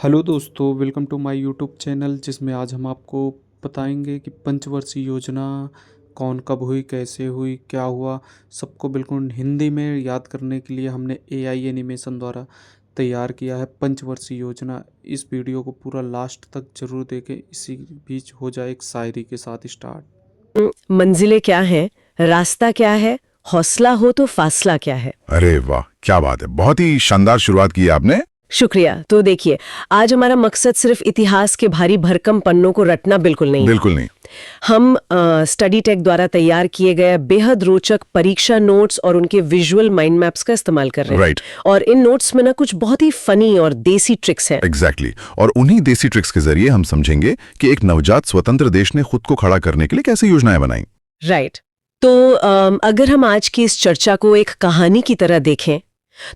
Hello दोस्तों, welcome to my YouTube channel जिसमें आज हम आपको बताएंगे कि पंचवर्षीय योजना कौन कब हुई, कैसे हुई, क्या हुआ। सबको बिल्कुल हिंदी में याद करने के लिए हमने एआई एनिमेशन द्वारा तैयार किया है पंचवर्षीय योजना। इस वीडियो को पूरा लास्ट तक जरूर देखें। इसी बीच हो जाए एक शायरी के साथ स्टार्ट। मंजिलें क्या हैं, रास्ता क्या है, हौसला हो तो फासला क्या है। अरे वाह, क्या बात है। बहुत ही शानदार शुरुआत की है आपने। शुक्रिया। तो देखिए, आज हमारा मकसद सिर्फ इतिहास के भारी भरकम पन्नों को रटना बिल्कुल नहीं। बिल्कुल नहीं। हम स्टडी टेक द्वारा तैयार किए गए बेहद रोचक परीक्षा नोट्स और उनके विजुअल माइंड मैप्स का इस्तेमाल कर रहे हैं। राइट। और इन नोट्स में ना कुछ बहुत ही फनी और देसी ट्रिक्स हैं। एग्जैक्टली। और उन्हीं देसी ट्रिक्स के जरिए हम समझेंगे कि एक नवजात स्वतंत्र देश ने खुद को खड़ा करने के लिए कैसे योजनाएं बनाई। राइट। तो अगर हम आज की इस चर्चा को एक कहानी की तरह देखें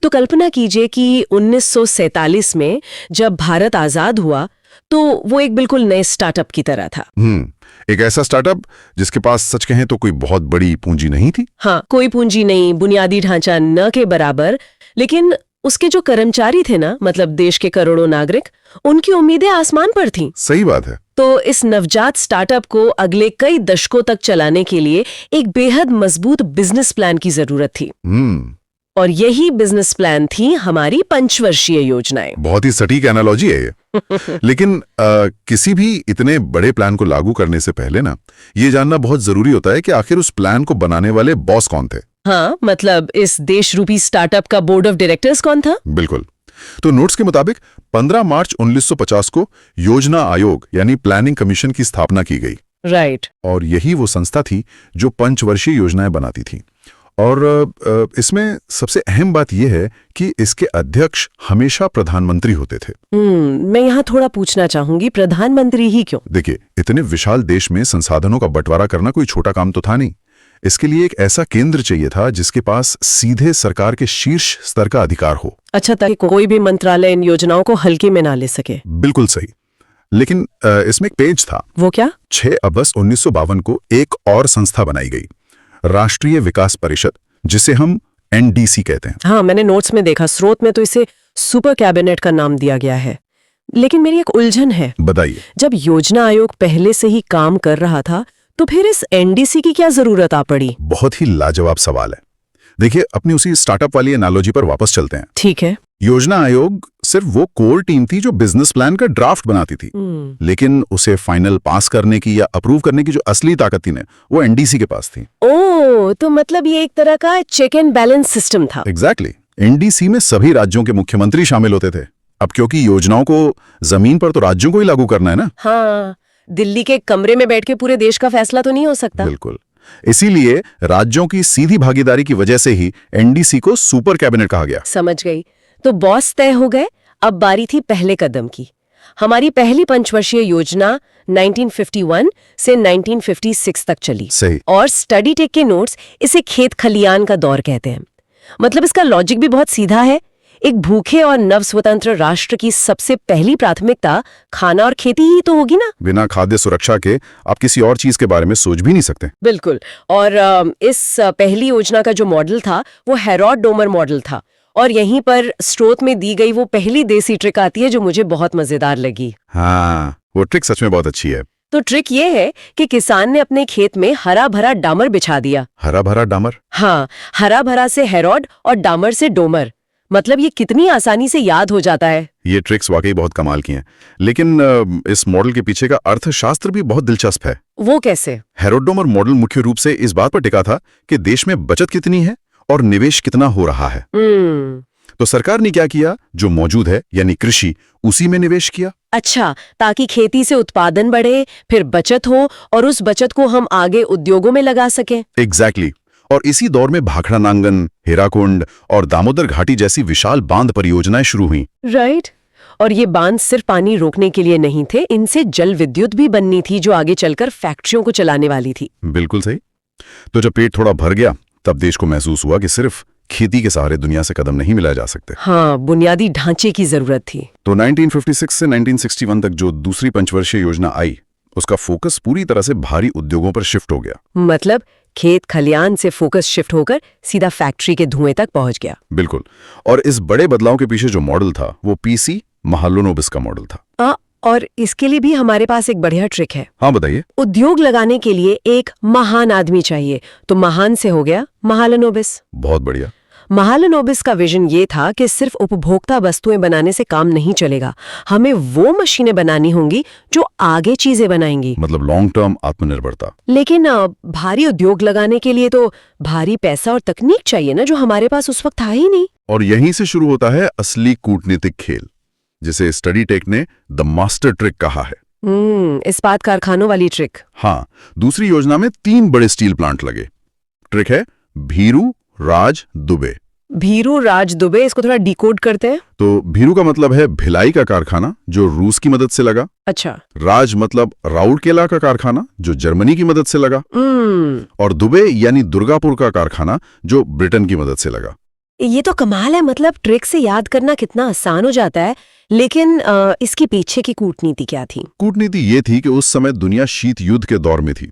तो कल्पना कीजिए कि 1947 में जब भारत आजाद हुआ तो वो एक बिल्कुल नए स्टार्टअप की तरह था। एक ऐसा स्टार्टअप जिसके पास सच कहें तो कोई बहुत बड़ी पूंजी नहीं थी। हाँ, कोई पूंजी नहीं, बुनियादी ढांचा न के बराबर, लेकिन उसके जो कर्मचारी थे ना, मतलब देश के करोड़ों नागरिक, उनकी उम्मीदें आसमान पर थीं। सही बात है। तो इस नवजात स्टार्टअप को अगले कई दशकों तक चलाने के लिए एक बेहद मजबूत बिजनेस प्लान की जरूरत थी। और यही बिजनेस प्लान थी हमारी पंचवर्षीय योजनाएं। बहुत ही सटीक एनालॉजी है ये। लेकिन किसी भी इतने बड़े प्लान को लागू करने से पहले ना, ये जानना बहुत जरूरी होता है कि आखिर उस प्लान को बनाने वाले बॉस कौन थे। हाँ, मतलब इस देश रूपी स्टार्टअप का बोर्ड ऑफ डायरेक्टर्स कौन था। बिल्कुल। तो नोट्स के मुताबिक 15 मार्च 1950 को योजना आयोग यानी प्लानिंग कमीशन की स्थापना की गई। राइट। और यही वो संस्था थी जो पंचवर्षीय योजनाएं बनाती थी। और इसमें सबसे अहम बात यह है कि इसके अध्यक्ष हमेशा प्रधानमंत्री होते थे। मैं यहाँ थोड़ा पूछना चाहूंगी, प्रधानमंत्री ही क्यों? देखिए, इतने विशाल देश में संसाधनों का बंटवारा करना कोई छोटा काम तो था नहीं। इसके लिए एक ऐसा केंद्र चाहिए था जिसके पास सीधे सरकार के शीर्ष स्तर का अधिकार हो। अच्छा, ताकि कोई भी मंत्रालय इन योजनाओं को हल्के में ना ले सके। बिल्कुल सही। लेकिन इसमें एक पेज था। वो क्या? 6 अगस्त 1952 को एक और संस्था बनाई गई, राष्ट्रीय विकास परिषद, जिसे हम एनडीसी कहते हैं। हाँ, मैंने नोट्स में देखा। स्रोत में तो इसे सुपर कैबिनेट का नाम दिया गया है। लेकिन मेरी एक उलझन है। बताइए। जब योजना आयोग पहले से ही काम कर रहा था तो फिर इस एनडीसी की क्या जरूरत आ पड़ी? बहुत ही लाजवाब सवाल है। देखिए, अपनी उसी स्टार्टअप वाली एनालॉजी पर वापस चलते हैं। ठीक है। योजना आयोग सिर्फ वो कोर टीम थी जो बिजनेस प्लान का ड्राफ्ट बनाती थी। लेकिन उसे फाइनल पास करने की या अप्रूव करने की जो असली ताकत थी ना, वो एनडीसी के पास थी। ओह, तो मतलब ये एक तरह का चेक एंड बैलेंस सिस्टम था। एग्जैक्टली। एनडीसी में सभी राज्यों के मुख्यमंत्री शामिल होते थे। अब क्योंकि योजनाओं को जमीन पर तो राज्यों को ही लागू करना है ना। हाँ, दिल्ली के कमरे में बैठ के पूरे देश का फैसला तो नहीं हो सकता। बिल्कुल। इसीलिए राज्यों की सीधी भागीदारी की वजह से ही एनडीसी को सुपर कैबिनेट कहा गया। समझ गई। तो बॉस तय हो गए, अब बारी थी पहले कदम की। हमारी पहली पंचवर्षीय योजना 1951 से 1956 तक चली। सही। और स्टडी टेक के नोट्स इसे खेत खलियान का दौर कहते हैं। मतलब इसका लॉजिक भी बहुत सीधा है। एक भूखे और नव स्वतंत्र राष्ट्र की सबसे पहली प्राथमिकता खाना और खेती ही तो होगी ना। बिना खाद्य सुरक्षा के आप किसी और चीज के बारे में सोच भी नहीं सकते। बिल्कुल। और इस पहली योजना का जो मॉडल था वो हेरोड डोमर मॉडल था। और यहीं पर स्रोत में दी गई वो पहली देसी ट्रिक आती है जो मुझे बहुत मजेदार लगी। हाँ, वो ट्रिक सच में बहुत अच्छी है। तो ट्रिक ये है कि किसान ने अपने खेत में हरा भरा डामर बिछा दिया। हरा भरा डामर? हाँ, हरा भरा से हेरोड और डामर से डोमर। मतलब ये कितनी आसानी से याद हो जाता है। ये ट्रिक्स वाकई बहुत कमाल की हैं। लेकिन इस मॉडल के पीछे का अर्थशास्त्र भी बहुत दिलचस्प है। वो कैसे? हेरोड डोमर मॉडल मुख्य रूप से इस बात पर टिका था कि देश में बचत कितनी है और निवेश कितना हो रहा है। तो सरकार ने क्या किया, जो मौजूद है यानी कृषि, उसी में निवेश किया। अच्छा, ताकि खेती से उत्पादन बढ़े, फिर बचत हो और उस बचत को हम आगे उद्योगों में लगा सकें। एग्जैक्टली। और इसी दौर में भाखड़ा नांगन, हीराकुंड और दामोदर घाटी जैसी विशाल बांध परियोजनाएं शुरू हुई। राइट। और ये बांध सिर्फ पानी रोकने के लिए नहीं थे, इनसे जल विद्युत भी बननी थी जो आगे चलकर फैक्ट्रियों को चलाने वाली थी। बिल्कुल सही। तो जब पेट थोड़ा भर गया तब देश को महसूस हुआ कि सिर्फ खेती के सहारे दुनिया से कदम नहीं मिलाए जा सकते। हाँ, बुनियादी ढांचे की जरूरत थी। तो 1956 से 1961 तक जो दूसरी पंचवर्षीय योजना आई, उसका फोकस पूरी तरह से भारी उद्योगों पर शिफ्ट हो गया। मतलब खेत खलियान से फोकस शिफ्ट होकर सीधा फैक्ट्री के धुएं तक पहुंच गया। बिल्कुल। और इस बड़े बदलाव के पीछे जो मॉडल था वो पीसी महालनोबिस का मॉडल था। और इसके लिए भी हमारे पास एक बढ़िया ट्रिक है। हाँ बताइए। उद्योग लगाने के लिए एक महान आदमी चाहिए, तो महान से हो गया महालनोबिस। बहुत बढ़िया। महालनोबिस का विजन ये था कि सिर्फ उपभोक्ता वस्तुएं बनाने से काम नहीं चलेगा, हमें वो मशीनें बनानी होंगी जो आगे चीजें बनाएंगी, मतलब लॉन्ग टर्म आत्मनिर्भरता। लेकिन भारी उद्योग लगाने के लिए तो भारी पैसा और तकनीक चाहिए ना, जो हमारे पास उस वक्त था ही नहीं। और यहीं से शुरू होता है असली कूटनीतिक खेल, जिसे स्टडी टेक ने द मास्टर ट्रिक कहा है। इस्पात कारखानों वाली ट्रिक। हाँ, दूसरी योजना में 3 बड़े स्टील प्लांट लगे। ट्रिक है भीरू, राज, दुबे। भीरू, राज, दुबे, इसको थोड़ा डिकोड करते हैं। तो भीरू का मतलब है भिलाई का कारखाना, जो रूस की मदद से लगा। अच्छा। राज मतलब राउरकेला का कारखाना, जो जर्मनी की मदद से लगा। और दुबे यानी दुर्गापुर का कारखाना, जो ब्रिटेन की मदद से लगा। ये तो कमाल है, मतलब ट्रिक से याद करना कितना आसान हो जाता है। लेकिन इसके पीछे की कूटनीति क्या थी? कूटनीति ये थी कि उस समय दुनिया शीत युद्ध के दौर में थी।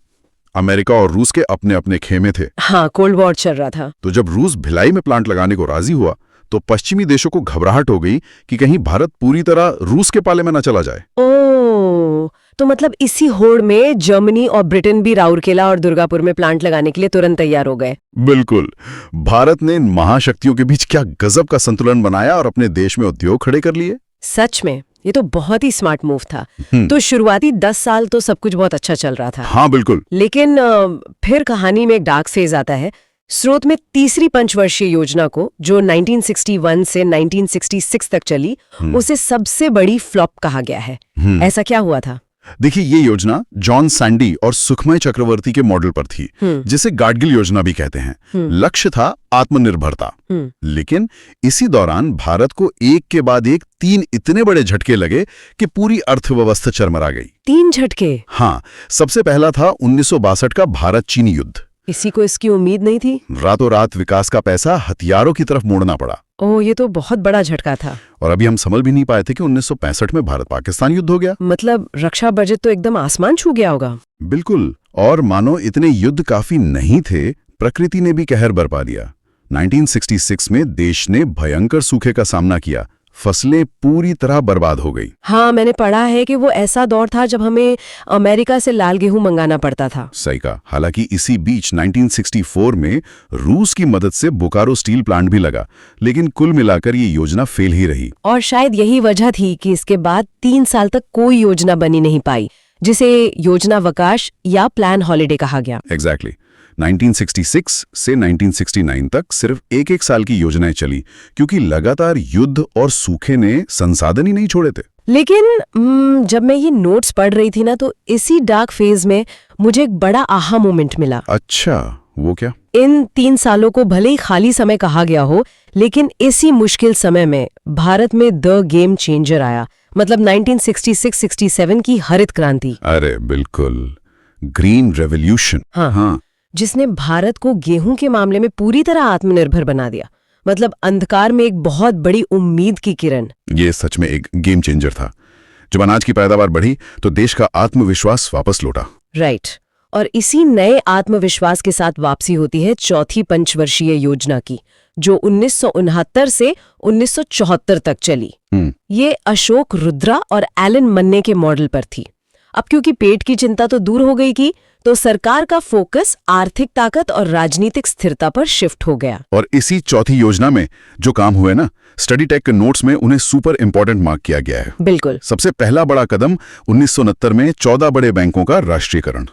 अमेरिका और रूस के अपने अपने खेमे थे। हाँ, कोल्ड वॉर चल रहा था। तो जब रूस भिलाई में प्लांट लगाने को राजी हुआ, तो पश्चिमी देशों को घबराहट हो गई कि कहीं भारत पूरी तरह रूस के पाले में न चला जाए। ओह, तो मतलब इसी होड़ में जर्मनी और ब्रिटेन भी राउरकेला और दुर्गापुर में प्लांट लगाने के लिए तुरंत तैयार हो गए। बिल्कुल। भारत ने इन महाशक्तियों के बीच क्या गजब का संतुलन बनाया और अपने देश में उद्योग खड़े कर लिए। सच में ये तो बहुत ही स्मार्ट मूव था। तो शुरुआती 10 साल तो सब कुछ बहुत अच्छा चल रहा था। हाँ बिल्कुल। लेकिन फिर कहानी में एक डार्क फेज आता है। स्रोत में तीसरी पंचवर्षीय योजना को, जो 1961 से 1966 तक चली, उसे सबसे बड़ी फ्लॉप कहा गया है। ऐसा क्या हुआ था? देखिए, ये योजना जॉन सैंडी और सुखमय चक्रवर्ती के मॉडल पर थी, जिसे गाडगिल योजना भी कहते हैं। लक्ष्य था आत्मनिर्भरता। लेकिन इसी दौरान भारत को एक के बाद एक 3 इतने बड़े झटके लगे कि पूरी अर्थव्यवस्था चरमरा गई। 3 झटके? हाँ, सबसे पहला था 1962 का भारत चीनी युद्ध। किसी को इसकी उम्मीद नहीं थी। रातों रात विकास का पैसा हथियारों की तरफ मोड़ना पड़ा। ओह, ये तो बहुत बड़ा झटका था। और अभी हम समझ भी नहीं पाए थे कि 1965 में भारत पाकिस्तान युद्ध हो गया। मतलब रक्षा बजट तो एकदम आसमान छू गया होगा। बिल्कुल। और मानो इतने युद्ध काफी नहीं थे, प्रकृति ने भी कहर बरपा दिया। 1966 में देश ने भयंकर सूखे का सामना किया। फसलें पूरी तरह बर्बाद हो गई। हाँ, मैंने पढ़ा है कि वो ऐसा दौर था जब हमें अमेरिका से लाल गेहूं मंगाना पड़ता था। सही कहा। हालांकि इसी बीच 1964 में रूस की मदद से बोकारो स्टील प्लांट भी लगा, लेकिन कुल मिलाकर ये योजना फेल ही रही। और शायद यही वजह थी कि इसके बाद 3 साल तक कोई योजना बनी नहीं पाई, जिसे योजनावकाश या प्लान हॉलिडे कहा गया। एग्जैक्टली। 1966 से 1969 तक सिर्फ एक साल की योजनाएं चली, क्योंकि लगातार युद्ध और सूखे ने संसाधन ही नहीं छोड़े थे। लेकिन जब मैं ये नोट्स पढ़ रही थी ना, तो इसी डार्क फेज में मुझे एक बड़ा आहा मोमेंट मिला। अच्छा, वो क्या? इन 3 सालों को भले ही खाली समय कहा गया हो, लेकिन इसी मुश्किल समय में भारत में द गेम चेंजर आया। मतलब 1966-67 की हरित क्रांति। अरे बिल्कुल, ग्रीन रेवोल्यूशन। हाँ, जिसने भारत को गेहूं के मामले में पूरी तरह आत्मनिर्भर बना दिया। मतलब अंधकार में एक बहुत बड़ी उम्मीद की किरण। ये सच में एक गेम चेंजर था। जब अनाज की पैदावार बढ़ी तो देश का आत्मविश्वास वापस लौटा। राइट। और इसी नए आत्मविश्वास के साथ वापसी होती है चौथी पंचवर्षीय योजना की, जो 1969 से 1974 तक चली। ये अशोक रुद्रा और एलन मन्ने के मॉडल पर थी। अब क्योंकि पेट की चिंता तो दूर हो गई की, तो सरकार का फोकस आर्थिक ताकत और राजनीतिक स्थिरता पर शिफ्ट हो गया। और इसी चौथी योजना में जो काम हुए ना, स्टडी टेक के नोट्स में उन्हें सुपर इंपॉर्टेंट मार्क किया गया है। बिल्कुल। सबसे पहला बड़ा कदम 1969 में 14 बड़े बैंकों का राष्ट्रीयकरण।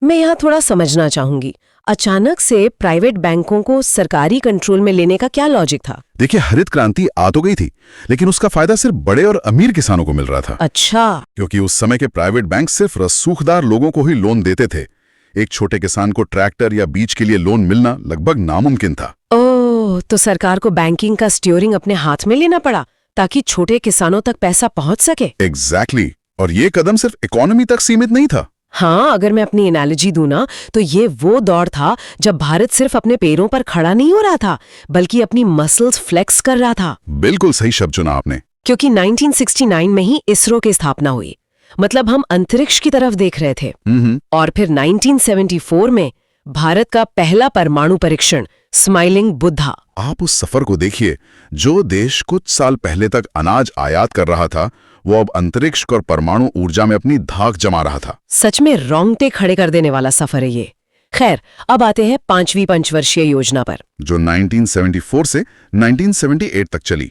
मैं यहाँ थोड़ा समझना चाहूंगी। अचानक से प्राइवेट बैंकों को सरकारी कंट्रोल में लेने का क्या लॉजिक था? देखिए, हरित क्रांति आ तो गई थी, लेकिन उसका फायदा सिर्फ बड़े और अमीर किसानों को मिल रहा था। अच्छा। क्योंकि उस समय के प्राइवेट बैंक सिर्फ रसूखदार लोगों को ही लोन देते थे। एक छोटे किसान को ट्रैक्टर या बीज के लिए लोन मिलना लगभग नामुमकिन था। ओह, तो सरकार को बैंकिंग का स्टीयरिंग अपने हाथ में लेना पड़ा ताकि छोटे किसानों तक पैसा पहुंच सके। एग्जैक्टली। और ये कदम सिर्फ इकोनॉमी तक सीमित नहीं था। हाँ, अगर मैं अपनी एनालॉजी दूं ना, तो ये वो दौर था जब भारत सिर्फ अपने पैरों पर खड़ा नहीं हो रहा था, बल्कि अपनी मसल्स फ्लेक्स कर रहा था। बिल्कुल सही शब्द चुना आपने। क्योंकि 1969 में ही इसरो की स्थापना हुई। मतलब हम अंतरिक्ष की तरफ देख रहे थे। और फिर 1974 में भारत का पहला परमाणु परीक्षण, स्माइलिंग बुद्धा। आप उस सफर को देखिए। जो देश कुछ साल पहले तक अनाज आयात कर रहा था, वो अब अंतरिक्ष और परमाणु ऊर्जा में अपनी धाक जमा रहा था। सच में रोंगटे खड़े कर देने वाला सफर है ये। खैर, अब आते हैं 5वीं पंचवर्षीय योजना पर, जो 1974 से 1978 तक चली।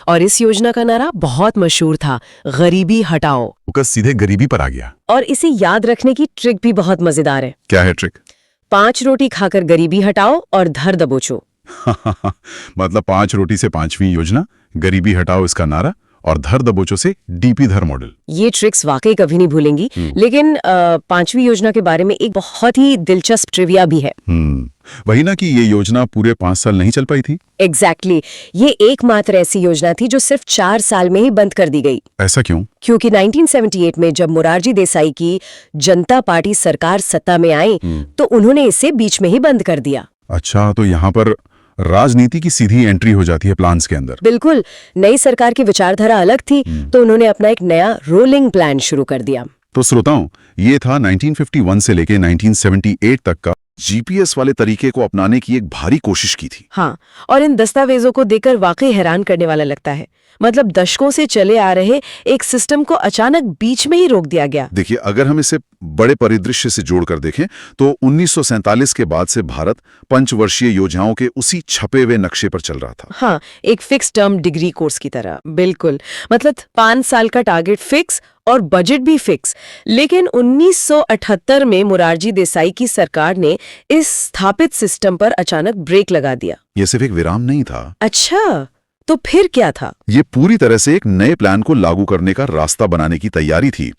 और इस योजना का नारा बहुत मशहूर था, गरीबी हटाओ। फोकस सीधे गरीबी पर आ गया। और इसे याद रखने की ट्रिक भी बहुत मजेदार है। क्या है ट्रिक? 5 रोटी खाकर गरीबी हटाओ और धर दबोचो। मतलब 5 रोटी से 5वीं योजना, गरीबी हटाओ इसका नारा, और धर दबोचो से डीपी धर मॉडल। ये ट्रिक्स वाकई कभी नहीं भूलेंगी। लेकिन 5वीं योजना के बारे में एक बहुत ही दिलचस्प ट्रिविया भी है। वही ना कि ये योजना पूरे 5 साल नहीं चल पाई थी। एग्जैक्टली। ये एकमात्र ऐसी योजना थी जो सिर्फ 4 साल में ही बंद कर दी गई। ऐसा क्यों? क्योंकि 1978 में जब मोरारजी देसाई की जनता पार्टी सरकार सत्ता में आई, तो उन्होंने इसे बीच में ही बंद कर दिया। अच्छा, तो यहाँ पर राजनीति की सीधी एंट्री हो जाती है प्लान्स के अंदर। बिल्कुल। नई सरकार की विचारधारा अलग थी, तो उन्होंने अपना एक नया रोलिंग प्लान शुरू कर दिया। तो श्रोताओं, ये था 1951 से लेके 1978 तक का जीपीएस वाले तरीके को अपनाने की एक भारी कोशिश की थी। हाँ, और इन दस्तावेजों को देखकर वाकई हैरान करने वाला लगता है। मतलब दशकों से चले आ रहे एक सिस्टम को अचानक बीच में ही रोक दिया गया। देखिए, अगर हम इसे बड़े परिदृश्य से जोड़कर देखें तो 1947 के बाद से भारत पंचवर्षीय योजनाओं के उसी छपे हुए नक्शे पर चल रहा था। हाँ, एक फिक्स टर्म डिग्री कोर्स की तरह। बिल्कुल। मतलब 5 साल का टारगेट फिक्स और बजट भी फिक्स। लेकिन 1978 में मोरारजी देसाई की सरकार ने इस स्थापित सिस्टम पर अचानक ब्रेक लगा दिया। यह सिर्फ एक विराम नहीं था। अच्छा, तो फिर क्या था? ये पूरी तरह से एक नए प्लान को लागू करने का रास्ता बनाने की तैयारी थी।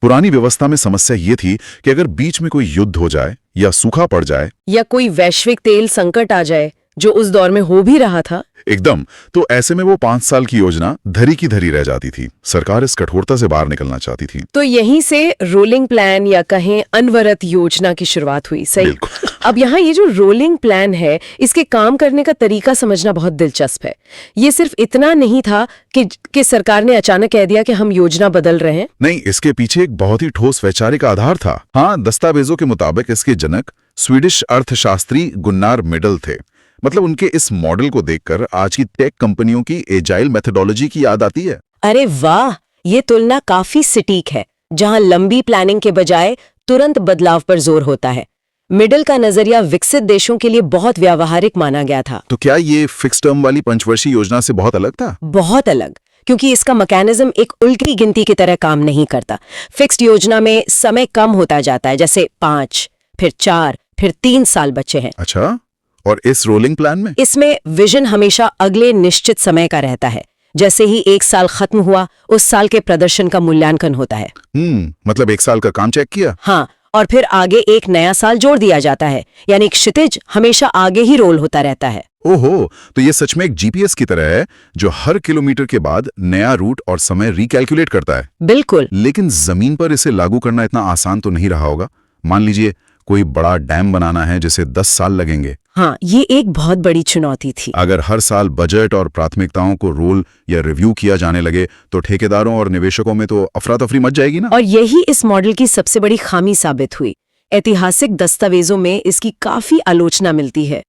पुरानी व्यवस्था में समस्या ये थी कि अगर बीच में कोई युद्ध हो जाए या सूखा पड़ जाए या कोई वैश्विक तेल संकट आ जाए, जो उस दौर में हो भी रहा था, एकदम, तो ऐसे में वो 5 साल की योजना धरी की धरी रह जाती थी। सरकार इस कठोरता से बाहर निकलना चाहती थी। तो यहीं से रोलिंग प्लान या कहें अनवरत योजना की शुरुआत हुई। सही। अब यहाँ ये जो रोलिंग प्लान है, इसके काम करने का तरीका समझना बहुत दिलचस्प है। ये सिर्फ इतना नहीं था कि सरकार ने अचानक कह दिया कि हम योजना बदल रहे हैं। नहीं, इसके पीछे एक बहुत ही ठोस वैचारिक आधार था। हाँ, दस्तावेजों के मुताबिक इसके जनक स्वीडिश अर्थशास्त्री गुन्नार मिडल थे। मतलब उनके इस मॉडल को देखकर आज की टेक कंपनियों की एजाइल मेथोडोलॉजी की याद आती है। अरे वाह, ये तुलना काफी सटीक है, जहां लंबी प्लानिंग के बजाय तुरंत बदलाव पर जोर होता है। मिडल का नजरिया विकसित देशों के लिए बहुत व्यावहारिक माना गया था। तो क्या ये फिक्स टर्म वाली पंचवर्षीय योजना से बहुत अलग था? बहुत अलग, क्योंकि इसका मैकेनिज्म एक उल्टी गिनती की तरह काम नहीं करता। फिक्स्ड योजना में समय कम होता जाता है, जैसे 5, फिर 4, फिर 3 साल बचे हैं। अच्छा, और इस रोलिंग प्लान में? इसमें विजन हमेशा अगले निश्चित समय का रहता है। जैसे ही 1 साल खत्म हुआ, उस साल के प्रदर्शन का मूल्यांकन होता है। मतलब 1 साल का काम चेक किया। हाँ, और फिर आगे एक नया साल जोड़ दिया जाता है, यानी क्षितिज हमेशा आगे ही रोल होता रहता है। ओहो, तो ये सच में एक जीपीएस की तरह है, जो हर किलोमीटर के बाद नया रूट और समय रिकैलकुलेट करता है। बिल्कुल। लेकिन जमीन पर इसे लागू करना इतना आसान तो नहीं रहा होगा। मान लीजिए कोई बड़ा डैम बनाना है जिसे 10 साल लगेंगे। हाँ, ये एक बहुत बड़ी चुनौती थी। अगर हर साल बजट और प्राथमिकताओं को रोल या रिव्यू किया जाने लगे तो ठेकेदारों और निवेशकों में तो अफरा तफरी मच जाएगी ना। और यही इस मॉडल की सबसे बड़ी खामी साबित हुई। ऐतिहासिक दस्तावेजों में इसकी काफी आलोचना मिलती है।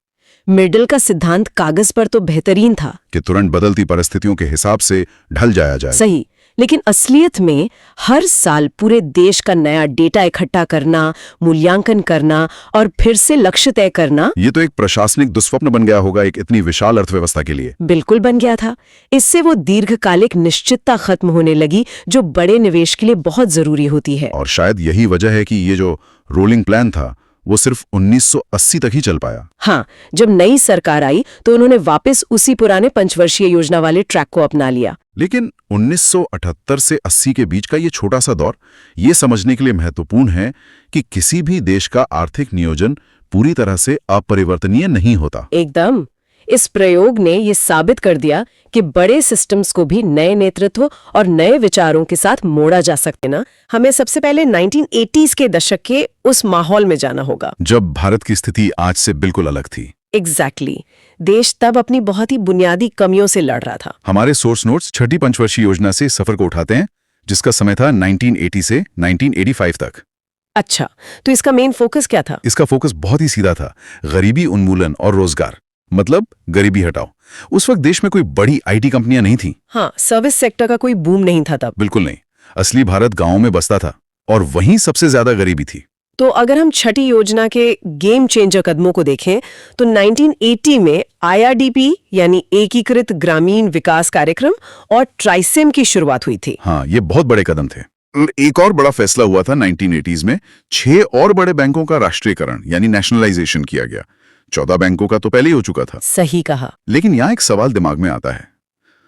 मिडल का सिद्धांत कागज पर तो बेहतरीन था कि तुरंत बदलती परिस्थितियों के हिसाब से ढल जाया जाए। सही, लेकिन असलियत में हर साल पूरे देश का नया डेटा इकट्ठा करना, मूल्यांकन करना और फिर से लक्ष्य तय करना, ये तो एक प्रशासनिक दुस्वप्न बन गया होगा एक इतनी विशाल अर्थव्यवस्था के लिए। बिल्कुल बन गया था। इससे वो दीर्घकालिक निश्चितता खत्म होने लगी, जो बड़े निवेश के लिए बहुत जरूरी होती है। और शायद यही वजह है कि ये जो रोलिंग प्लान था वो सिर्फ 1980 तक ही चल पाया। हाँ, जब नई सरकार आई तो उन्होंने वापस उसी पुराने पंचवर्षीय योजना वाले ट्रैक को अपना लिया। लेकिन 1978 से 80 के बीच का ये छोटा सा दौर ये समझने के लिए महत्वपूर्ण है कि किसी भी देश का आर्थिक नियोजन पूरी तरह से अपरिवर्तनीय नहीं होता। एकदम। इस प्रयोग ने ये साबित कर दिया कि बड़े सिस्टम्स को भी नए नेतृत्व और नए विचारों के साथ मोड़ा जा सकते ना। हमें सबसे पहले 1980s के दशक के उस माहौल में जाना होगा जब भारत की स्थिति आज से बिल्कुल अलग थी। एग्जैक्टली। देश तब अपनी बहुत ही बुनियादी कमियों से लड़ रहा था। हमारे सोर्स नोट्स छठी पंचवर्षीय योजना से सफर को उठाते हैं, जिसका समय था 1980 से 1985 तक। अच्छा, तो इसका मेन फोकस क्या था? इसका फोकस बहुत ही सीधा था, गरीबी उन्मूलन और रोजगार, मतलब गरीबी हटाओ। उस वक्त देश में कोई बड़ी आईटी कंपनियां नहीं थी। हाँ, सर्विस सेक्टर का कोई बूम नहीं था तब। बिल्कुल नहीं। असली भारत गांवों में बसता था और वहीं सबसे ज्यादा गरीबी थी। तो अगर हम छठी योजना के गेम चेंजर कदमों को देखें तो 1980 में IRDP यानी एकीकृत ग्रामीण विकास कार्यक्रम और ट्राइसेम की शुरुआत हुई थी। हाँ, ये बहुत बड़े कदम थे। एक और बड़ा फैसला हुआ था 1980s में, 6 और बड़े बैंकों का राष्ट्रीयकरण यानी नेशनलाइजेशन किया गया। 14 बैंकों का तो पहले ही हो चुका था। सही कहा। लेकिन यहाँ एक सवाल दिमाग में आता है,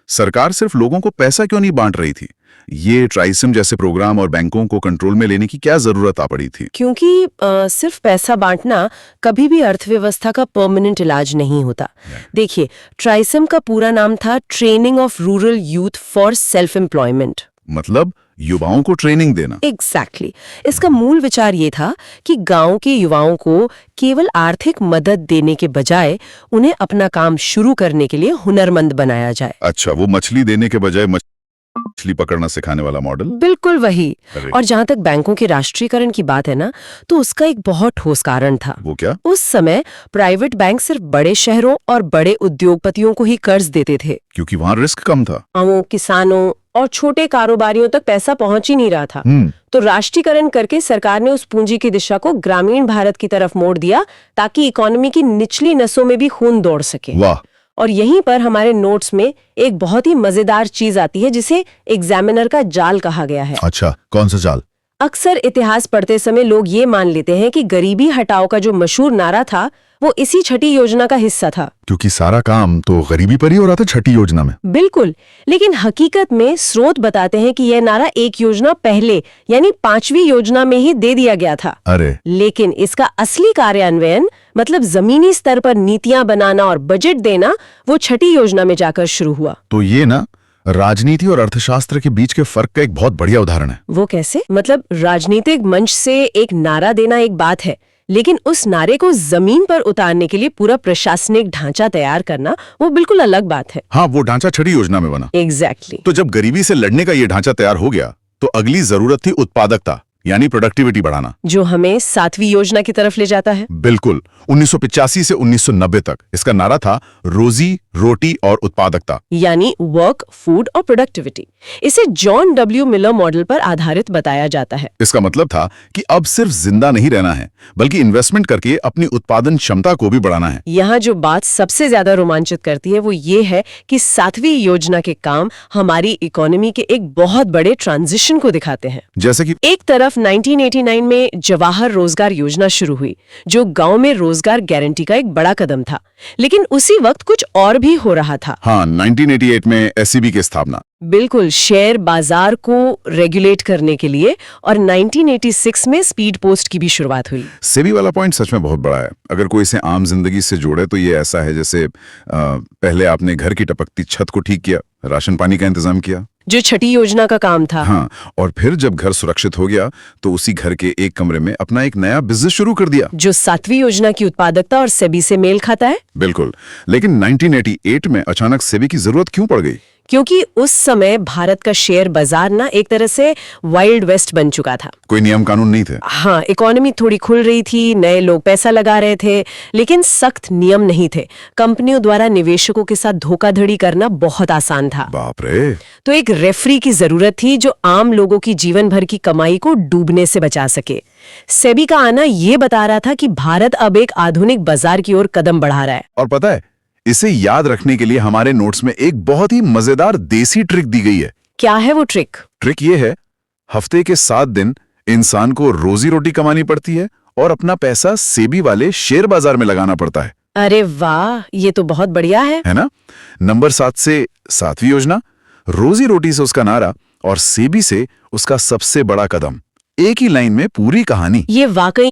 सरकार सिर्फ लोगों को पैसा क्यों नहीं बांट रही थी? ये ट्राइसम जैसे प्रोग्राम और बैंकों को कंट्रोल में लेने की क्या जरूरत आ पड़ी थी? क्योंकि सिर्फ पैसा बांटना कभी भी अर्थव्यवस्था का परमानेंट इलाज नहीं होता। देखिए, ट्राइसम का पूरा नाम था training of rural youth for self employment. मतलब युवाओं को ट्रेनिंग देना। एग्जैक्टली। इसका मूल विचार ये था कि गांव के युवाओं को केवल आर्थिक मदद देने के बजाय उन्हें अपना काम शुरू करने के लिए हुनरमंद बनाया जाए। अच्छा, वो मछली देने के बजाय मछली पकड़ना सिखाने वाला मॉडल। बिल्कुल वही। अरे। और जहां तक बैंकों के राष्ट्रीयकरण की बात है ना, तो उसका एक बहुत ठोस कारण था। वो क्या? उस समय प्राइवेट बैंक सिर्फ बड़े शहरों और बड़े उद्योगपतियों को ही कर्ज देते थे। क्योंकि वहां रिस्क कम था। गांवों, किसानों और छोटे कारोबारियों तक पैसा पहुंच ही नहीं रहा था। तो राष्ट्रीयकरण करके सरकार ने उस पूंजी की दिशा को ग्रामीण भारत की तरफ मोड़ दिया ताकि इकोनॉमी की निचली नसों में भी खून दौड़ सके। वाह। और यहीं पर हमारे नोट्स में एक बहुत ही मजेदार चीज आती है जिसे एग्जामिनर का जाल कहा गया है। अच्छा, कौन सा जाल? अक्सर इतिहास पढ़ते समय लोग ये मान लेते हैं कि गरीबी हटाओ का जो मशहूर नारा था वो इसी छठी योजना का हिस्सा था। क्योंकि सारा काम तो गरीबी पर ही हो रहा था छठी योजना में। बिल्कुल, लेकिन हकीकत में स्रोत बताते हैं कि यह नारा एक योजना पहले यानी 5वीं योजना में ही दे दिया गया था। अरे। लेकिन इसका असली कार्यान्वयन मतलब जमीनी स्तर पर नीतियां बनाना और बजट देना वो छठी योजना में जाकर शुरू हुआ। तो ये ना राजनीति और अर्थशास्त्र के बीच के फर्क का एक बहुत बढ़िया उदाहरण है। वो कैसे? मतलब राजनीतिक मंच से एक नारा देना एक बात है, लेकिन उस नारे को जमीन पर उतारने के लिए पूरा प्रशासनिक ढांचा तैयार करना वो बिल्कुल अलग बात है। हाँ, वो ढांचा छठी योजना में बना। एग्जैक्टली। तो जब गरीबी से लड़ने का ये ढांचा तैयार हो गया तो अगली जरूरत थी उत्पादकता यानी प्रोडक्टिविटी बढ़ाना, जो हमें 7वीं योजना की तरफ ले जाता है। बिल्कुल। 1985 से 1990 तक इसका नारा था रोजी, रोटी और उत्पादकता, यानी वर्क, फूड और प्रोडक्टिविटी। इसे जॉन डब्ल्यू मिलर मॉडल पर आधारित बताया जाता है। इसका मतलब था कि अब सिर्फ जिंदा नहीं रहना है बल्कि इन्वेस्टमेंट करके अपनी उत्पादन क्षमता को भी बढ़ाना है। यहाँ जो बात सबसे ज्यादा रोमांचित करती है वो ये है कि 7वीं योजना के काम हमारी इकोनॉमी के एक बहुत बड़े ट्रांजिशन को दिखाते हैं। जैसे कि एक तरफ 1989 में जवाहर रोजगार योजना शुरू हुई जो गांव में रोजगार गारंटी का एक बड़ा कदम था, लेकिन उसी वक्त कुछ और भी हो रहा था। हाँ, 1988 में SCB की स्थापना। बिल्कुल, शेयर बाजार को रेगुलेट करने के लिए, और 1986 में स्पीड पोस्ट की भी शुरुआत हुई। सेबी वाला पॉइंट सच में बहुत बड़ा है। अगर कोई इसे आम जिंदगी से जोड़े तो ये ऐसा है जैसे पहले आपने घर की टपकती छत को ठीक किया, राशन पानी का इंतजाम किया, जो छठी योजना का काम था। हाँ, और फिर जब घर सुरक्षित हो गया तो उसी घर के एक कमरे में अपना एक नया बिजनेस शुरू कर दिया, जो 7वीं योजना की उत्पादकता और सेबी से मेल खाता है। बिल्कुल। लेकिन 1988 में अचानक सेबी की जरूरत क्यों पड़ गई? क्योंकि उस समय भारत का शेयर बाजार ना एक तरह से वाइल्ड वेस्ट बन चुका था। कोई नियम कानून नहीं थे। हाँ, इकोनॉमी थोड़ी खुल रही थी, नए लोग पैसा लगा रहे थे, लेकिन सख्त नियम नहीं थे। कंपनियों द्वारा निवेशकों के साथ धोखाधड़ी करना बहुत आसान था। बाप रे। तो एक रेफरी की जरूरत थी जो आम लोगों की जीवन भर की कमाई को डूबने से बचा सके। सेबी का आना ये बता रहा था कि भारत अब एक आधुनिक बाजार की ओर कदम बढ़ा रहा है। और पता है, इसे याद रखने के लिए हमारे नोट्स में एक बहुत ही मजेदार देसी ट्रिक दी गई है। क्या है वो ट्रिक? ट्रिक ये है, हफ्ते के 7 दिन इंसान को रोजी रोटी कमानी पड़ती है और अपना पैसा सेबी वाले शेयर बाजार में लगाना पड़ता है। अरे वाह, ये तो बहुत बढ़िया है ना? नंबर 7 से 7वीं योजना, रोजी रोटी से उसका नारा और सेबी से उसका सबसे बड़ा कदम, एक ही लाइन में पूरी कहानी। ये वाकई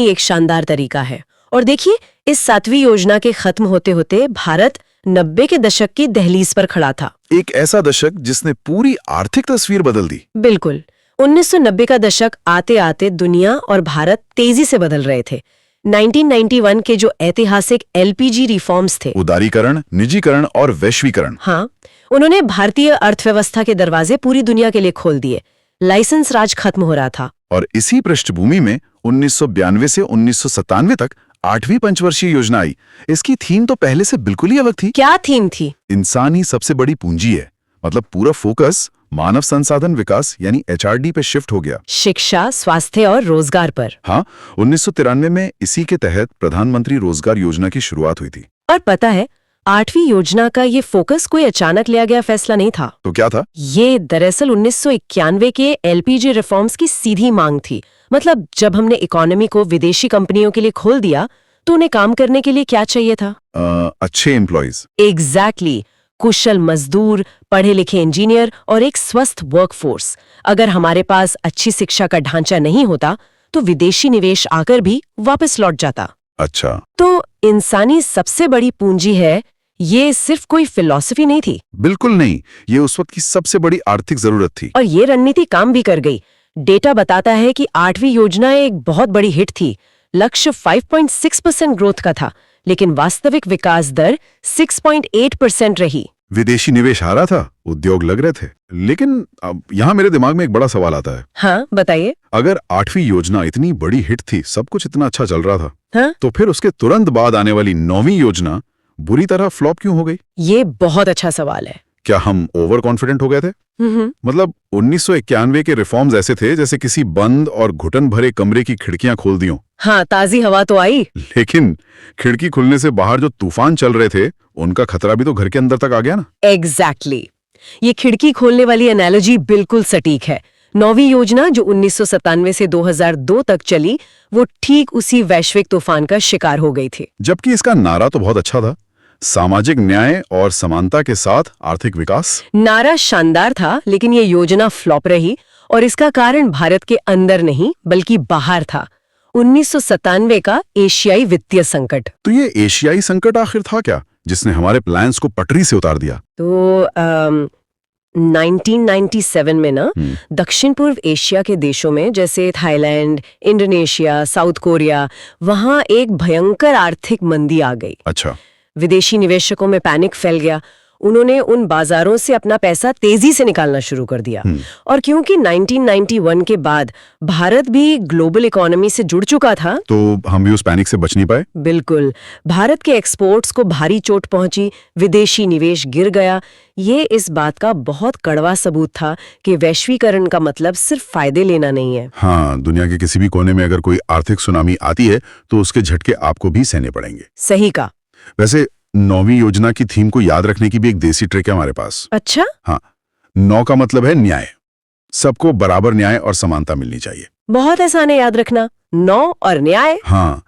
एक शानदार तरीका है। और देखिए, इस 7वीं योजना के खत्म होते होते भारत 90 के दशक की दहलीज पर खड़ा था। एक ऐसा दशक जिसने पूरी आर्थिक तस्वीर बदल दी। बिल्कुल। 1990 का दशक आते आते दुनिया और भारत तेजी से बदल रहे थे। 1991 के जो ऐतिहासिक LPG रिफॉर्म्स थे, उदारीकरण, निजीकरण और वैश्वीकरण, हाँ, उन्होंने भारतीय अर्थव्यवस्था के दरवाजे पूरी दुनिया के लिए खोल दिए। लाइसेंस राज खत्म हो रहा था और इसी पृष्ठभूमि में 1992 से 1997 तक 8वीं पंचवर्षीय योजना आई। इसकी थीम तो पहले से बिल्कुल ही अलग थी। क्या थीम थी? इंसान ही सबसे बड़ी पूंजी है, मतलब पूरा फोकस मानव संसाधन विकास यानी HRD पे शिफ्ट हो गया। शिक्षा, स्वास्थ्य और रोजगार पर। हाँ, 1993 में इसी के तहत प्रधानमंत्री रोजगार योजना की शुरुआत हुई थी। और पता है, 8वीं योजना का ये फोकस कोई अचानक लिया गया फैसला नहीं था। तो क्या था? ये दरअसल 1991 के LPG रिफॉर्म्स की सीधी मांग थी। मतलब जब हमने इकोनॉमी को विदेशी कंपनियों के लिए खोल दिया तो उन्हें काम करने के लिए क्या चाहिए था? अच्छे एम्प्लॉइज। एग्जैक्टली, कुशल मजदूर, पढ़े लिखे इंजीनियर और एक स्वस्थ वर्कफोर्स। अगर हमारे पास अच्छी शिक्षा का ढांचा नहीं होता तो विदेशी निवेश आकर भी वापस लौट जाता। अच्छा, तो इंसानी सबसे बड़ी पूंजी है, ये सिर्फ कोई फिलॉसफी नहीं थी। बिल्कुल नहीं, ये उस वक्त की सबसे बड़ी आर्थिक जरूरत थी। और ये रणनीति काम भी कर गई। डेटा बताता है कि 8वीं योजना एक बहुत बड़ी हिट थी। लक्ष्य 5.6% ग्रोथ का था, लेकिन वास्तविक विकास दर 6.8% रही। विदेशी निवेश आ रहा था, उद्योग लग रहे थे, लेकिन अब यहाँ मेरे दिमाग में एक बड़ा सवाल आता है। हाँ, बताइए। अगर 8वीं योजना इतनी बड़ी हिट थी, सब कुछ इतना अच्छा चल रहा था, हाँ? तो फिर उसके तुरंत बाद आने वाली 9वीं योजना बुरी तरह फ्लॉप क्यों हो गई? ये बहुत अच्छा सवाल है। क्या हम ओवर कॉन्फिडेंट हो गए थे? मतलब 1991 के रिफॉर्म्स ऐसे थे जैसे किसी बंद और घुटन भरे कमरे की खिड़कियां खोल दी हों। हाँ, ताजी हवा तो आई, लेकिन खिड़की खुलने से बाहर जो तूफान चल रहे थे, उनका खतरा भी तो घर के अंदर तक आ गया ना। एग्जैक्टली। ये खिड़की खोलने वाली एनालॉजी बिल्कुल सटीक है। 9वीं योजना जो 1997 से 2002 तक चली, वो ठीक उसी वैश्विक तूफान का शिकार हो गई थी। जबकि इसका नारा तो बहुत अच्छा था, सामाजिक न्याय और समानता के साथ आर्थिक विकास। नारा शानदार था, लेकिन ये योजना फ्लॉप रही और इसका कारण भारत के अंदर नहीं बल्कि बाहर था। 1997 का एशियाई वित्तीय संकट। तो ये एशियाई संकट आखिर था क्या, जिसने हमारे प्लान्स को पटरी से उतार दिया? तो 1997 में ना दक्षिण पूर्व एशिया के देशों में जैसे थाईलैंड, इंडोनेशिया, साउथ कोरिया, वहां एक भयंकर आर्थिक मंदी आ गई। अच्छा। विदेशी निवेशकों में पैनिक फैल गया। उन्होंने उन बाजारों से अपना पैसा तेजी से निकालना शुरू कर दिया। और क्योंकि 1991 के बाद भारत भी ग्लोबल इकोनॉमी से जुड़ चुका था, तो हम भी उस पैनिक से बच नहीं पाए। बिल्कुल, भारत के एक्सपोर्ट्स को भारी चोट पहुंची, विदेशी निवेश गिर गया। ये इस बात का बहुत कड़वा सबूत था कि वैश्वीकरण का मतलब सिर्फ फायदे लेना नहीं है। हाँ, दुनिया के किसी भी कोने में अगर कोई आर्थिक सुनामी आती है तो उसके झटके आपको भी सहने पड़ेंगे। सही कहा। वैसे 9वीं योजना की थीम को याद रखने की भी एक देसी ट्रिक है हमारे पास। अच्छा? हाँ, 9 का मतलब है न्याय। सबको बराबर न्याय और समानता मिलनी चाहिए। बहुत आसान है याद रखना, 9 और न्याय। हाँ,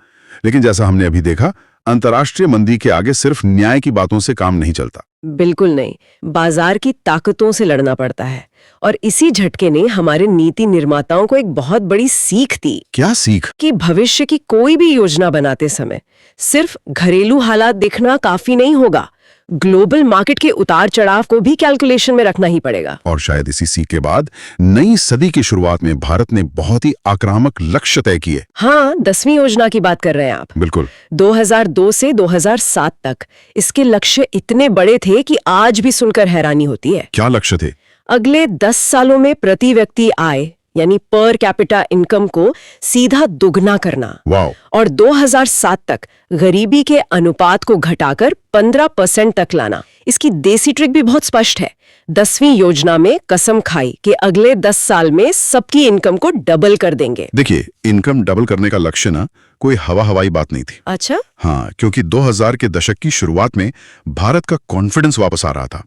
लेकिन जैसा हमने अभी देखा, अंतर्राष्ट्रीय मंदी के आगे सिर्फ न्याय की बातों से काम नहीं चलता। बिल्कुल नहीं, बाजार की ताकतों से लड़ना पड़ता है। और इसी झटके ने हमारे नीति निर्माताओं को एक बहुत बड़ी सीख दी। क्या सीख? कि भविष्य की कोई भी योजना बनाते समय सिर्फ घरेलू हालात देखना काफी नहीं होगा, ग्लोबल मार्केट के उतार चढ़ाव को भी कैलकुलेशन में रखना ही पड़ेगा। और शायद इसी सीख के बाद नई सदी की शुरुआत में भारत ने बहुत ही आक्रामक लक्ष्य तय किए। हाँ, 10वीं योजना की बात कर रहे हैं आप। बिल्कुल। 2002 से 2007 तक इसके लक्ष्य इतने बड़े थे कि आज भी सुनकर हैरानी होती है। क्या लक्ष्य थे? अगले 10 सालों में प्रति व्यक्ति आय यानी पर कैपिटा इनकम को सीधा दुगना करना। वाओ। और 2007 तक गरीबी के अनुपात को घटाकर 15% तक लाना। इसकी देसी ट्रिक भी बहुत स्पष्ट है। 10वीं योजना में कसम खाई कि अगले 10 साल में सबकी इनकम को डबल कर देंगे। देखिए, इनकम डबल करने का लक्ष्य ना कोई हवाई बात नहीं थी। अच्छा? हाँ, क्योंकि 2000 के दशक की शुरुआत में भारत का कॉन्फिडेंस वापस आ रहा था।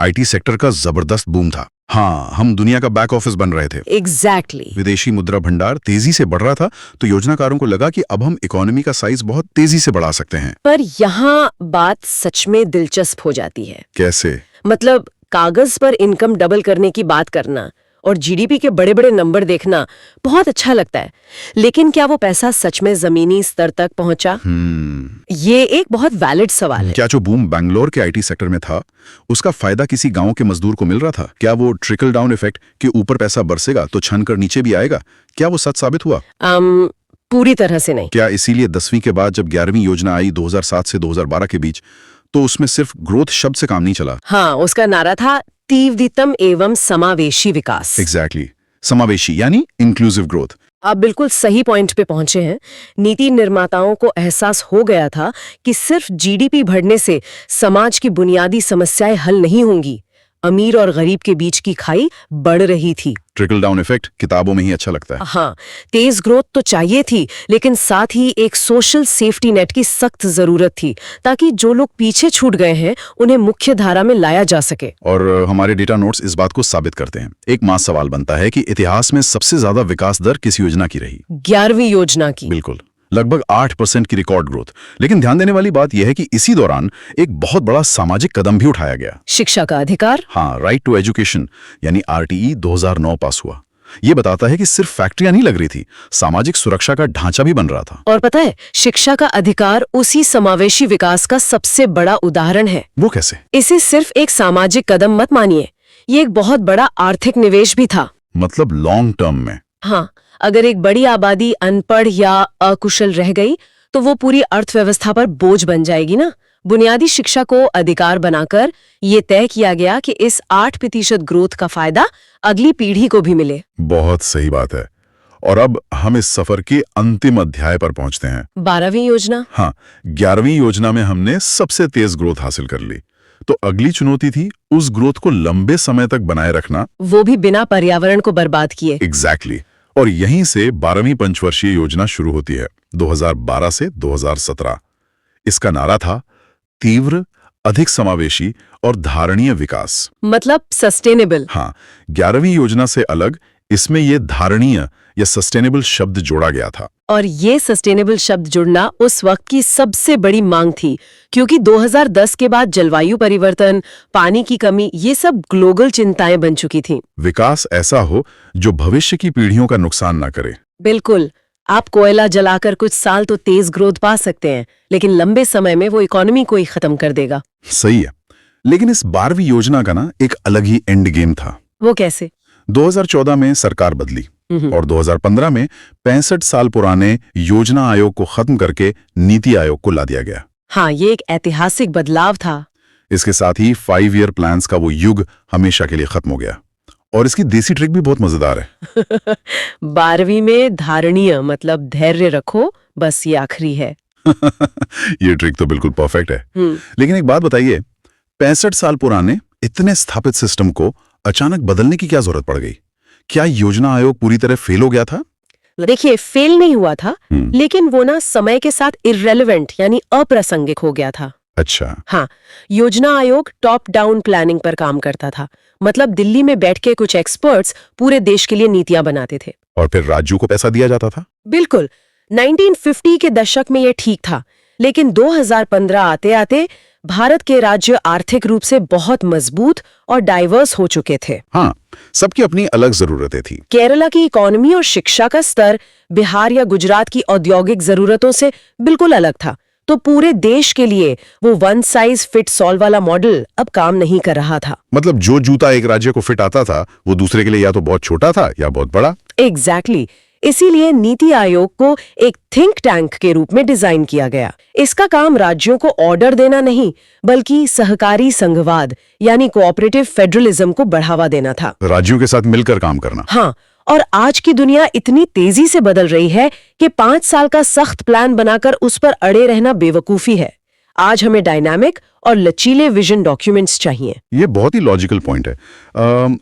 IT सेक्टर का जबरदस्त बूम था। हाँ, हम दुनिया का बैक ऑफिस बन रहे थे। एग्जैक्टली। विदेशी मुद्रा भंडार तेजी से बढ़ रहा था, तो योजनाकारों को लगा कि अब हम इकोनॉमी का साइज बहुत तेजी से बढ़ा सकते हैं। पर यहाँ बात सच में दिलचस्प हो जाती है। कैसे? मतलब कागज पर इनकम डबल करने की बात करना और GDP के बड़े बड़े नंबर देखना बहुत अच्छा लगता है, लेकिन क्या वो पैसा सच में जमीनी स्तर तक पहुंचा? ये एक बहुत वैलिड सवाल है। क्या जो बूम बैंगलोर के IT सेक्टर में था, उसका फायदा किसी गांव के मजदूर को मिल रहा था? क्या वो ट्रिकल डाउन इफेक्ट के ऊपर पैसा बरसेगा तो छन कर नीचे भी आएगा, क्या वो सच साबित हुआ? पूरी तरह से नहीं। क्या इसीलिए 10वीं के बाद जब 11वीं योजना आई 2007 से 2012 के बीच, तो उसमें सिर्फ ग्रोथ शब्द से काम नहीं चला? हाँ, उसका नारा था तीव्रतम एवं समावेशी विकास। एग्जैक्टली। समावेशी यानी इंक्लूसिव ग्रोथ। आप बिल्कुल सही पॉइंट पे पहुंचे हैं। नीति निर्माताओं को एहसास हो गया था कि सिर्फ जीडीपी बढ़ने से समाज की बुनियादी समस्याएं हल नहीं होंगी। अमीर और गरीब के बीच की खाई बढ़ रही थी। ट्रिकल डाउन इफेक्ट किताबों में ही अच्छा लगता है। हाँ, तेज ग्रोथ तो चाहिए थी, लेकिन साथ ही एक सोशल सेफ्टी नेट की सख्त जरूरत थी, ताकि जो लोग पीछे छूट गए हैं उन्हें मुख्य धारा में लाया जा सके। और हमारे डेटा नोट्स इस बात को साबित करते हैं। एक मास सवाल बनता है कि इतिहास में सबसे ज्यादा विकास दर किस योजना की रही? 11वीं योजना की। बिल्कुल, लगभग 8% की रिकॉर्ड ग्रोथ। लेकिन ध्यान देने वाली बात यह है कि इसी दौरान एक बहुत बड़ा सामाजिक कदम भी उठाया गया। शिक्षा का अधिकार। हाँ, राइट टू एजुकेशन यानी आरटीई 2009 पास हुआ। ये बताता है कि सिर्फ फैक्ट्रियां नहीं लग रही थी, सामाजिक सुरक्षा का ढांचा भी बन रहा था। और पता है, शिक्षा का अधिकार उसी समावेशी विकास का सबसे बड़ा उदाहरण है। वो कैसे? इसे सिर्फ एक सामाजिक कदम मत मानिए, ये एक बहुत बड़ा आर्थिक निवेश भी था। मतलब लॉन्ग टर्म में। हाँ, अगर एक बड़ी आबादी अनपढ़ या अकुशल रह गई तो वो पूरी अर्थव्यवस्था पर बोझ बन जाएगी ना। बुनियादी शिक्षा को अधिकार बनाकर ये तय किया गया कि इस 8% ग्रोथ का फायदा अगली पीढ़ी को भी मिले। बहुत सही बात है। और अब हम इस सफर के अंतिम अध्याय पर पहुंचते हैं। 12वीं योजना। हाँ, 11वीं योजना में हमने सबसे तेज ग्रोथ हासिल कर ली। तो अगली चुनौती थी उस ग्रोथ को लंबे समय तक बनाए रखना, वो भी बिना पर्यावरण को बर्बाद किए। एग्जैक्टली। और यहीं से 12वीं पंचवर्षीय योजना शुरू होती है, 2012 से 2017। इसका नारा था तीव्र, अधिक समावेशी और धारणीय विकास। मतलब सस्टेनेबल। हाँ, 11वीं योजना से अलग इसमें ये धारणीय या सस्टेनेबल शब्द जोड़ा गया था। और ये सस्टेनेबल शब्द जुड़ना उस वक्त की सबसे बड़ी मांग थी, क्योंकि 2010 के बाद जलवायु परिवर्तन, पानी की कमी, ये सब ग्लोबल चिंताएं बन चुकी थीं। विकास ऐसा हो जो भविष्य की पीढ़ियों का नुकसान ना करे। बिल्कुल। आप कोयला जलाकर कुछ साल तो तेज ग्रोथ पा सकते हैं, लेकिन लंबे समय में वो इकोनॉमी को ही खत्म कर देगा। सही है। लेकिन इस 12वीं योजना का ना एक अलग ही एंड गेम था। वो कैसे? 2014 में सरकार बदली और 2015 में 65 साल पुराने योजना आयोग को खत्म करके नीति आयोग को ला दिया गया। हाँ, ये एक ऐतिहासिक बदलाव था। इसके साथ ही 5 ईयर प्लान्स का वो युग हमेशा के लिए खत्म हो गया। और इसकी देसी ट्रिक भी बहुत मजेदार है। 12वीं में धारणीय मतलब धैर्य रखो, बस ये आखिरी है। ये ट्रिक तो बिल्कुल परफेक्ट है। लेकिन एक बात बताइए, 65 साल पुराने इतने स्थापित सिस्टम को अचानक बदलने की क्या जरूरत पड़ गई? क्या योजना आयोग पूरी तरह फेल हो गया था? देखिए, फेल नहीं हुआ था, लेकिन वो ना समय के साथ इर्रेलेवेंट यानी अप्रासंगिक हो गया था। अच्छा। हाँ, योजना आयोग टॉप डाउन प्लानिंग पर काम करता था। मतलब दिल्ली में बैठ के कुछ एक्सपर्ट्स पूरे देश के लिए नीतियां बनाते थे और फिर राज्यों को पैसा दिया जाता था। बिल्कुल। 1950 के दशक में ये ठीक था, लेकिन 2015 आते आते भारत के राज्य आर्थिक रूप से बहुत मजबूत और डाइवर्स हो चुके थे। हाँ, सबकी अपनी अलग जरूरतें थी। केरला की इकोनॉमी और शिक्षा का स्तर बिहार या गुजरात की औद्योगिक जरूरतों से बिल्कुल अलग था। तो पूरे देश के लिए वो वन साइज फिट ऑल वाला मॉडल अब काम नहीं कर रहा था। मतलब जो जूता एक राज्य को फिट आता था वो दूसरे के लिए या तो बहुत छोटा था या बहुत बड़ा। एग्जैक्टली। इसीलिए नीति आयोग को एक थिंक टैंक के रूप में डिजाइन किया गया। इसका काम राज्यों को ऑर्डर देना नहीं, बल्कि सहकारी संघवाद यानी कोऑपरेटिव फेडरलिज्म को बढ़ावा देना था। राज्यों के साथ मिलकर काम करना। हाँ, और आज की दुनिया इतनी तेजी से बदल रही है कि 5 साल का सख्त प्लान बनाकर उस पर अड़े रहना बेवकूफी है। आज हमें डायनामिक और लचीले विजन डॉक्यूमेंट्स चाहिए। ये बहुत ही लॉजिकल पॉइंट है।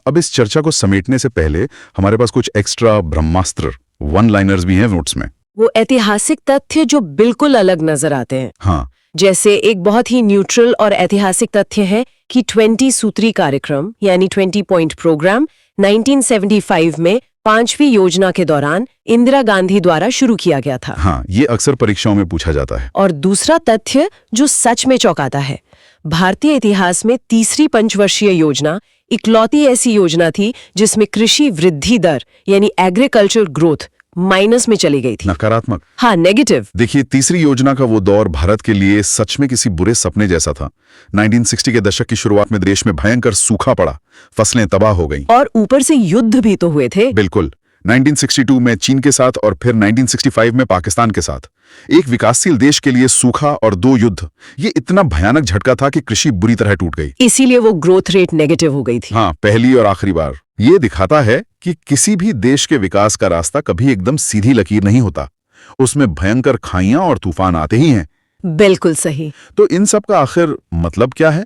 अब इस चर्चा को समेटने से पहले हमारे पास कुछ एक्स्ट्रा ब्रह्मास्त्र वन लाइनर्स भी हैं नोट्स में। वो ऐतिहासिक तथ्य जो बिल्कुल अलग नजर आते हैं। हाँ, जैसे एक बहुत ही न्यूट्रल और ऐतिहासिक तथ्य है कि 20 सूत्री कार्यक्रम यानी 20 पॉइंट प्रोग्राम 1975 में 5वीं योजना के दौरान इंदिरा गांधी द्वारा शुरू किया गया था। हाँ, ये अक्सर परीक्षाओं में पूछा जाता है। और दूसरा तथ्य जो सच में चौंकाता है, भारतीय इतिहास में तीसरी पंचवर्षीय योजना इकलौती ऐसी योजना थी जिसमें कृषि वृद्धि दर यानी एग्रीकल्चर ग्रोथ माइनस में चली गई थी। नकारात्मक। हाँ, नेगेटिव। देखिए, तीसरी योजना का वो दौर भारत के लिए सच में किसी बुरे सपने जैसा था। 1960 के दशक की शुरुआत में देश में भयंकर सूखा पड़ा, फसलें तबाह हो गईं। और ऊपर से युद्ध भी तो हुए थे। बिल्कुल। 1962 में चीन के साथ और फिर 1965 में पाकिस्तान के साथ। एक विकासशील देश के लिए सूखा और 2 युद्ध, ये इतना भयानक झटका था कि कृषि बुरी तरह टूट गई। इसीलिए वो ग्रोथ रेट नेगेटिव हो गई थी। हाँ, पहली और आखिरी बार। ये दिखाता है कि किसी भी देश के विकास का रास्ता कभी एकदम सीधी लकीर नहीं होता, उसमें भयंकर खाइयां और तूफान आते ही हैं। बिल्कुल सही। तो इन सब का आखिर मतलब क्या है?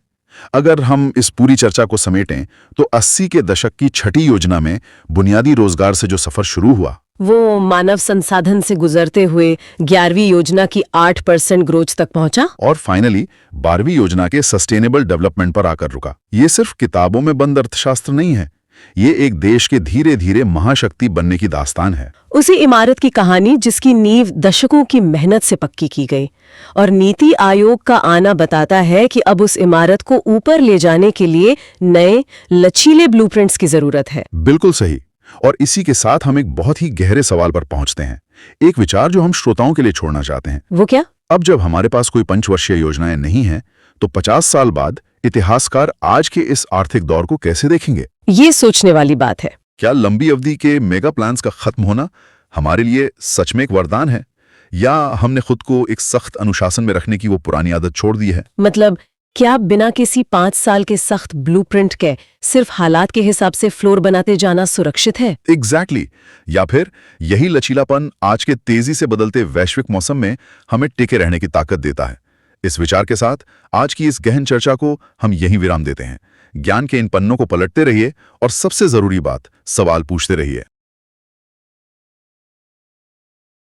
अगर हम इस पूरी चर्चा को समेटें तो 80 के दशक की छठी योजना में बुनियादी रोजगार से जो सफर शुरू हुआ, वो मानव संसाधन से गुजरते हुए 11वीं योजना की 8% ग्रोथ तक पहुंचा और फाइनली 12वीं योजना के सस्टेनेबल डेवलपमेंट पर आकर रुका। ये सिर्फ किताबों में बंद अर्थशास्त्र नहीं है, ये एक देश के धीरे धीरे महाशक्ति बनने की दास्तान है। उसी इमारत की कहानी जिसकी नींव दशकों की मेहनत से पक्की की गई, और नीति आयोग का आना बताता है कि अब उस इमारत को ऊपर ले जाने के लिए नए लचीले ब्लूप्रिंट्स की जरूरत है। बिल्कुल सही। और इसी के साथ हम एक बहुत ही गहरे सवाल पर पहुंचते हैं, एक विचार जो हम श्रोताओं के लिए छोड़ना चाहते हैं। वो क्या? अब जब हमारे पास कोई पंचवर्षीय योजनाएं नहीं हैं, तो 50 साल बाद इतिहासकार आज के इस आर्थिक दौर को कैसे देखेंगे? ये सोचने वाली बात है। क्या लंबी अवधि के मेगा प्लान्स का खत्म होना हमारे लिए सच में एक वरदान है, या हमने खुद को एक सख्त अनुशासन में रखने की वो पुरानी आदत छोड़ दी है? मतलब क्या बिना किसी 5 साल के सख्त ब्लूप्रिंट के सिर्फ हालात के हिसाब से फ्लोर बनाते जाना सुरक्षित है? एग्जैक्टली। या फिर यही लचीलापन आज के तेजी से बदलते वैश्विक मौसम में हमें टिके रहने की ताकत देता है? इस विचार के साथ आज की इस गहन चर्चा को हम यहीं विराम देते हैं। ज्ञान के इन पन्नों को पलटते रहिए और सबसे जरूरी बात, सवाल पूछते रहिए।